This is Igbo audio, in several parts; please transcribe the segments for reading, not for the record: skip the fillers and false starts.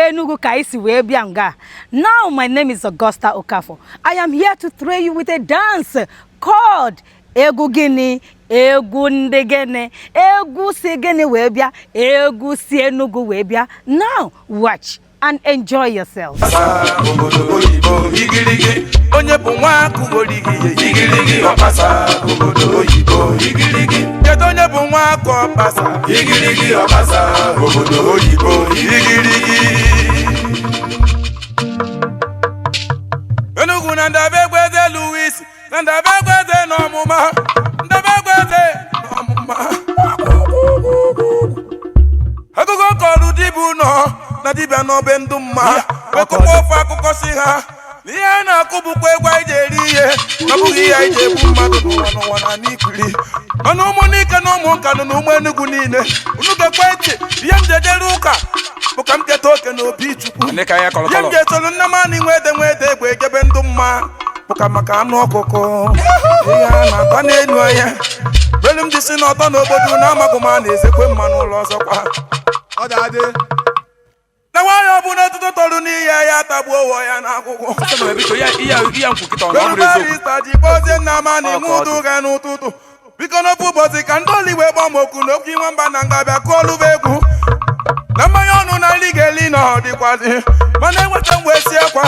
Enugu kaisi webianga. Now my name is Augusta Okafo. I am here to throw you with a dance called Egu Gini, Egu Ndegene, Egu Segene Webia, Egu Enugu Webia. Now watch and enjoy yourself. Onye bụ nwa akụgorigi igirigi ọbasa obodo oyibo igirigi kedu onye bụ nwa akụ ọbasa igirigi ọbasa obodo oyibo igirigi Enugu na ndabegweze Louis na ndabegweze n'ọmụma ndabegweze n'ọmụma akụkọ kọrụ dibu nọ na dibịa n'obe ndụ mma wekụkọ ofe akụkọ si ha ihe na-akụbụkwa egwu anyị ji eri ihe ọ bụghị ihe anyị ji egbu mmadụ n'ụwa na n'ikiri mana ụmụnike na ụmụ nka nọ n'ụmụ Enugu niile unu gekwe ntị ihe m ji ejere ụka bụ ka m keta oke n'obi Chukwu ihe m ji esolu nne m anị nwede egbe egebe ndụ mma bụ ka maka anụ ọkụkọ ihe a na-ata n'elu anya elu m dị si n'ọtọ n'obodo na amaghị m a na-ezekwe mma n'ụlọ ọzọkwa ọ dị na nwanyị ọbụla ọtụtụ tọrọ n'ihe ya tagbuo ụwa ya n'akwụkwọ barista ji kpozie nna m na iwu udu ga n'ụtụtụ biko n'ofu ụbọchị ka ndị oliwe gbamoku n'okwu nwamba na ngabịa kụọlụba egwu na mmanya ọnụ na nri ga-eli na ọ dịkwazi mana enweta m wee si ekwa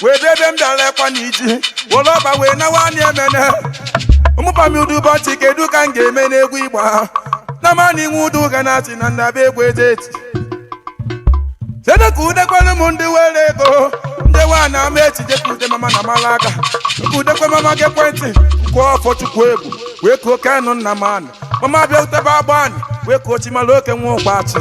wee bịa ebe m bịara ekwa na iji were ọba wee na nwaanyị emene ụmụpami udu ụbọchị kedu ka m ga-eme n'egwu ịgba na mana iwu udu ga na-achị na ndaba egwu eti Sedeku udekwelu m ndị were ego ndị nwaanyị ama echije ka ude mama na mara aka nke udekwe mama gị ekwentị kwụọ ọfọ Chukwu egwu wee ka oke anụ nna m anị mama bịa utebe agba anyị wee ka ochimara oke nwa ụgbachi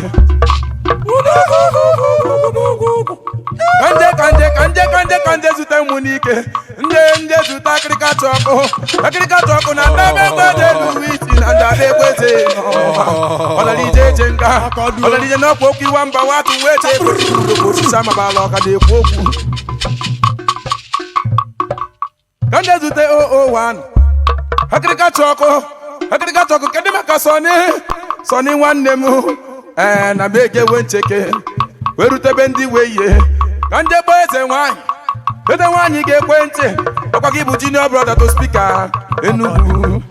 kanje zute ụmụ n'ike ndị zute akịrịkata ọkụ na ndaba egweze Louis na ndaba egweze ọlalije eje nga ọlalije n'ọkwa okwu iwa mba watụ wee chee osisi amabala ọka na-ekwu okwu kanje zute 001 akịrịkata ọkụ kedụ maka Sọni nwanne m na mege we ncheke wee rutebe ndị wee ihe ka nje gbaa eze nwaanyị ga-ekwe ntị ọkwa gị bụ junior brother to speaker Enugu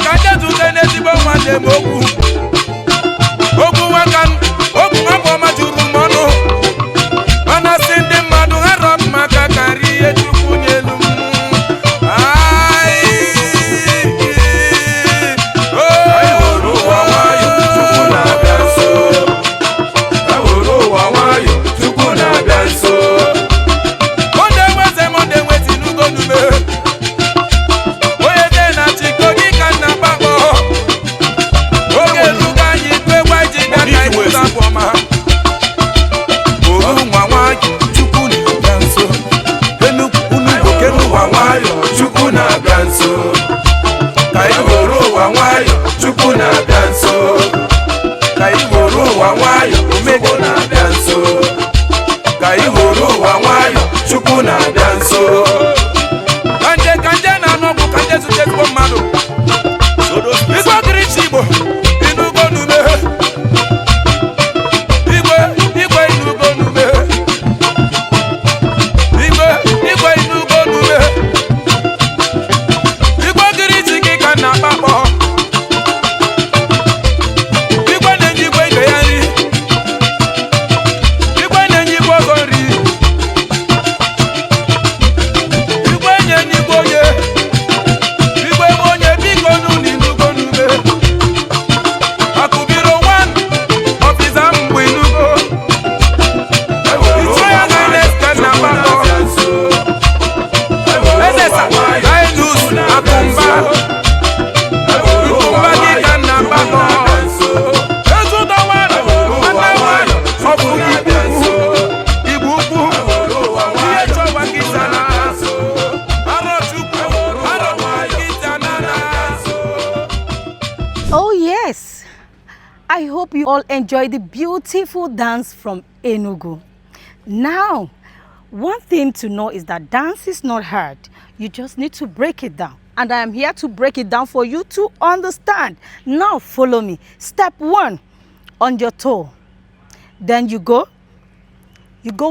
kanje zute n'ezigbo nwanne m okwu nwafọ ọma juru m ọnụ mana si ndị mmadụ ha rọp maka karịa ihe Chukwu nyelu m I hope you all enjoy the beautiful dance from Enugu. Now, one thing to know is that dance is not hard. You just need to break it down. And I am here to break it down for you to understand. Now follow me. Step 1, on your toe. Then you go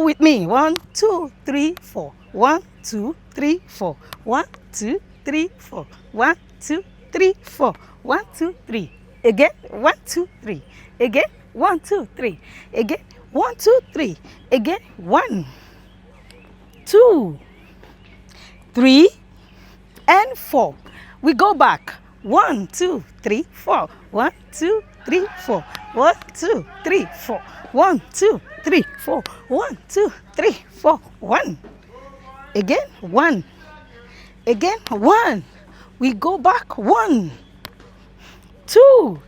with me. 1, 2, 3, 4. 1, 2, 3, 4. 1, 2, 3, 4. 1, 2, 3, 4. 1, 2, 3. Again. 1, 2, 3. Again. 1, 2, 3. Again. 1, 2, 3. Again. 1, 2, 3, and 4. We go back. 1, 2, 3, 4. 1, 2, 3, 4. 1, 2, 3, 4. 1, 2, 3, 4. 1, 2, 3, 4. 1. Again. 1. Again. 1. We go back. 1, 2,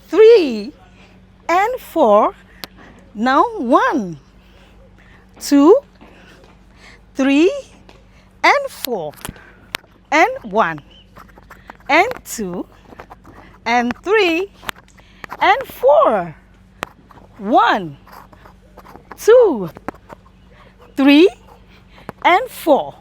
3, and 4. Now 1, 2, 3, and 4. And 1, and 2, and 3, and 4. 1, 2, 3, and 4.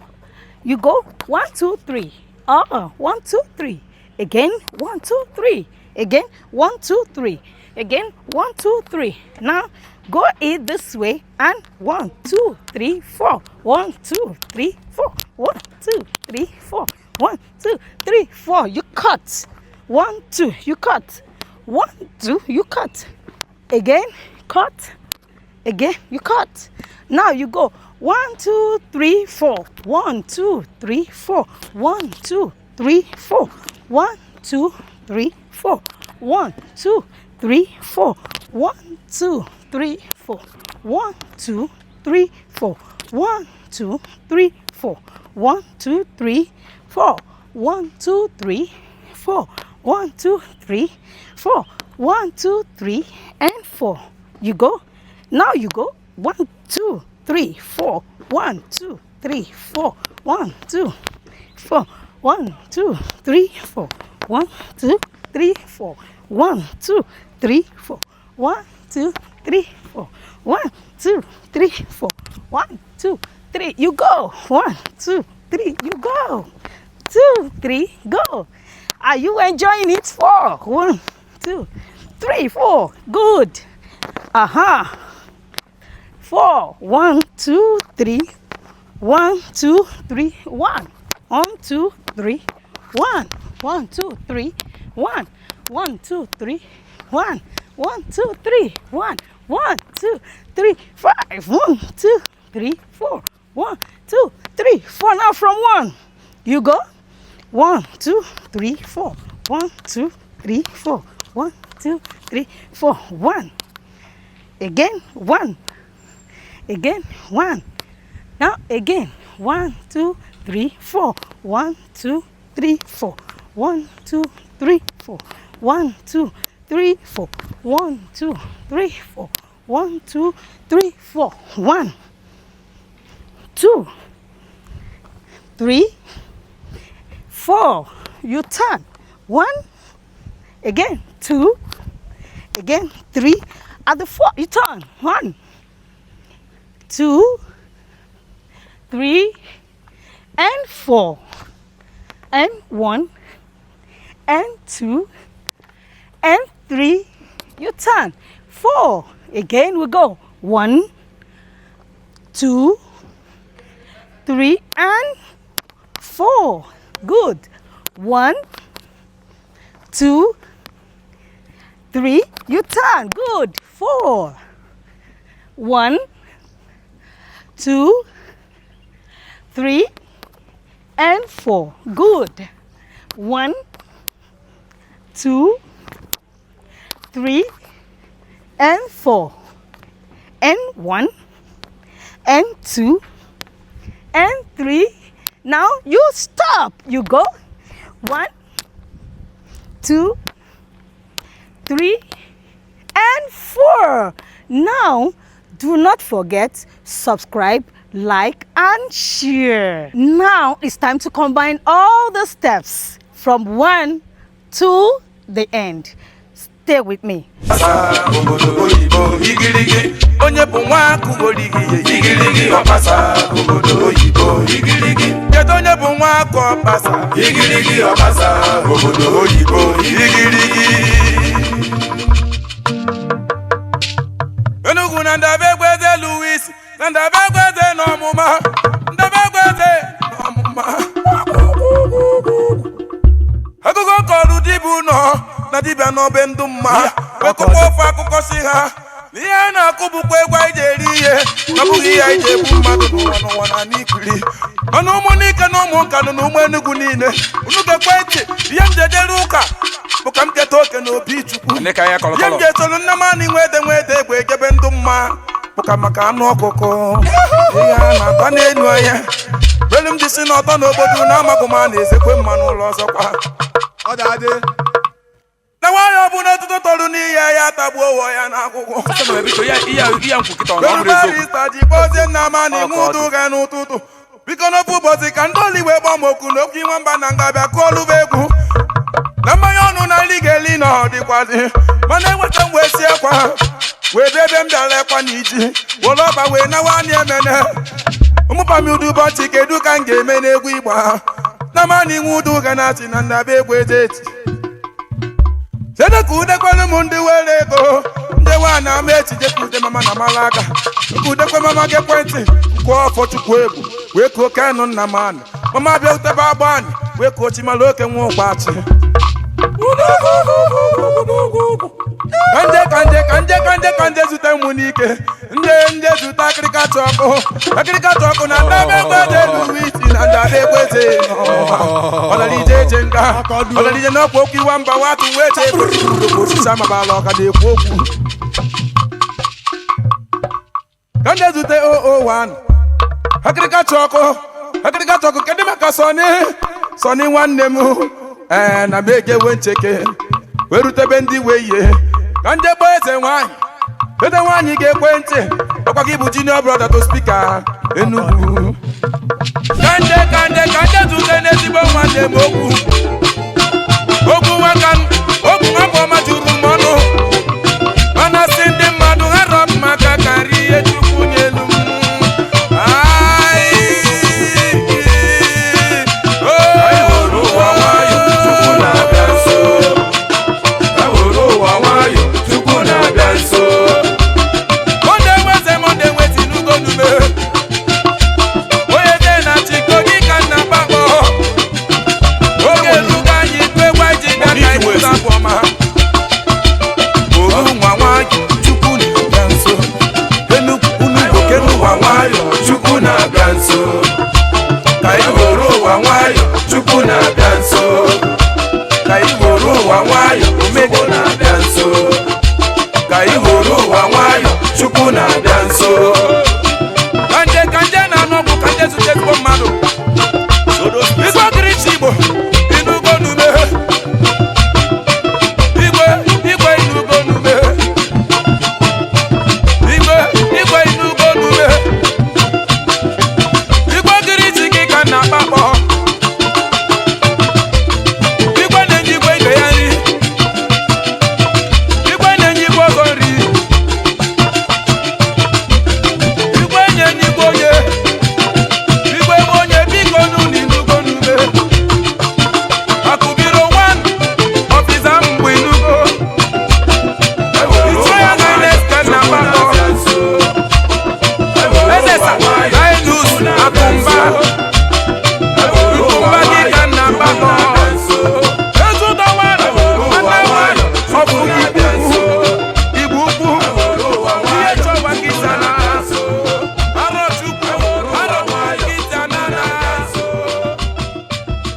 You go 1, 2, 3. 1, 2, 3. Again. 1, 2, 3. Again. 1, 2, 3. Again. 1, 2, 3. Now go it this way and 1, 2, 3, 4. 1, 2, 3, 4. 1, 2, 3, 4. 1, 2, 3, 4. You cut. 1, 2. You cut. 1, 2. You cut. Again. Cut. Again. You cut. Now you go 1, 2, 3, 4. 1, 2, 3, 4. 1, 2, 3, 4. 1, 2, 3, 4. 1, 2, 3, 4. 1, 2, 3, 4. 1, 2, 3, 4. 1, 2, 3, 4. 1, 2, 3, 4. 1, 2, 3, 4. 1, 2, 3, 4. 1, 2, 3, and 4. You go. Now you go 1, 2, 3, 4. 1, 2, 3, 4. 1, 2, 4. 1, 2, 3, 4. 1, 2, 3, 4. 1, 2, 3, 4. 1, 2, 3, 4. 1, 2, 3, 4. 1, 2, 3. You go. 1, 2, 3. You go. 2, 3. Go. Are you enjoying it? 4. 1, 2, 3, 4. Good. 4. 1, 2, 3. 1, 2, 3. 1. 1, 2, 3. 1. 1, 2, 3. 1. 1, 2, 3. 1. 1, 2, 3. 1. 1, 2, 3, 5. 1, 2, 3, 4. 1, 2, 3, 4. Now from 1, you go 1, 2, 3, 4. 1, 2, 3, 4. 1, 2, 3, 4. 1. Again. 1. Again. 1. Now again. 1, 2, 3, 4. 1, 2, 3, 4. 1, 2, 3, 4. 1, 2, 3, 4. 1, 2, 3, 4. 1, 2, 3, 4. 1, 2, 3, 4. You turn. 1. Again. 2. Again. 3. At the 4, you turn. 1, 2, 3, and 4. And 1, and 2, and 3. You turn. 4. Again we go. 1, 2, 3, and 4. Good. 1, 2, 3. You turn. Good. 4. 1, 2, 3, and 4. Good. 1, 2, 3, and 4. And 1, and 2, and 3. Now you stop. You go 1, 2, 3, and 4. Now do not forget subscribe, like, and share. Now it's time to combine all the steps from 1 to the end. Stay with me. Onye bụ nwa akụgoligi igirigi ọkpasa obodo oyibo igirigi kedu onye bụ nwa akụ ọkpasa igirigi ọkpasa obodo oyibo igirigi na ndabegweze Louis na ndabegweze n'ọmụma ndabegweze n'ọmụma akụkọ kọrụ dibụ nọ na dibịa n'obe ndụ mma wekụkwa ofe akụkọ si ha na ihe a na-akụ bụkwa egwu anyị ji eri ihe na bụghị ihe anyị ji egbu mmadụ n'ụwa na n'ikiri mana ụmụnike na ụmụ nka nọ na ụmụ Enugu niile unu ga-ekwe ntị ihe m ji ejere ụka bụ ka m keta oke na obi Chukwu ihe m ji etolu nne m anị nwede egbe ejebe ndụ mma bụka maka anụ ọkụkọ ihe a na-ata n'elu anya belu m dị si n'ọtọ n'obodo na amagụ m a na-ezekwe mma n'ụlọ ọzọkwa na nwaanyị ọbụla ọtụtụ tọrụ n'ihe ya tagbuo ụwa ya n'akwụkwọ barista ji kpozie nna m anị nwe ụdụ ga n'ụtụtụ biko n'ofu ụbọchị ka ndị oliwe gbamoku na okwu inwe mba na ngabịa kụọ ọlụba egwu na mmanya ọnụ na nri ga-eli na ọ dịkwazi mana enweta m wee si ekwa wee bịa ebe m bịara ekwa na iji were ọba wee na nwaanyị emene ụmụpami ụdị ụbọchị kedu ka m ga-eme n'egwu ịgba na mani nwe ụdụ ga na-achị na ndaba egwu ejeti sede ka udekwelu m ndị were ego ndị nwaanyị ama echije ka ude mama na mara aka nke udekwe mama gị ekwentị kwụọ ọfọ Chukwu egwu wee kuo kenụ nna m anị mama bịa utebe agba anyị wee kuo chimara oke nwa ụgbachi kanje zute mụ n'ike nje zute akịrịkata ọkụ na ndaba egweze Louis na ndaba egweze ọlalije eje nga ọlalije n'ọkwa okwu iwa mba nwatụ wee chee osisi amabala ọka na-ekwu okwu kanje zute 001 akịrịkata ọkụ kedụ maka Sọni nwanne m na m egewe ncheke wee rutebe ndị wee ihe ka nje gbaa eze nwaanyị ga-ekwe ntị ọkwa gị bụ junior brother to speaker Enugu kanje zute n'ezigbo nwanne m okwu nwakọ ọma juru m ọnụ mana si ndị mmadụ ha rọp maka karịa ihe Chukwu nyelu m Chukwu na-abịa nso ka anyị hụrụ ụwa nwayọ Chukwu na-abịa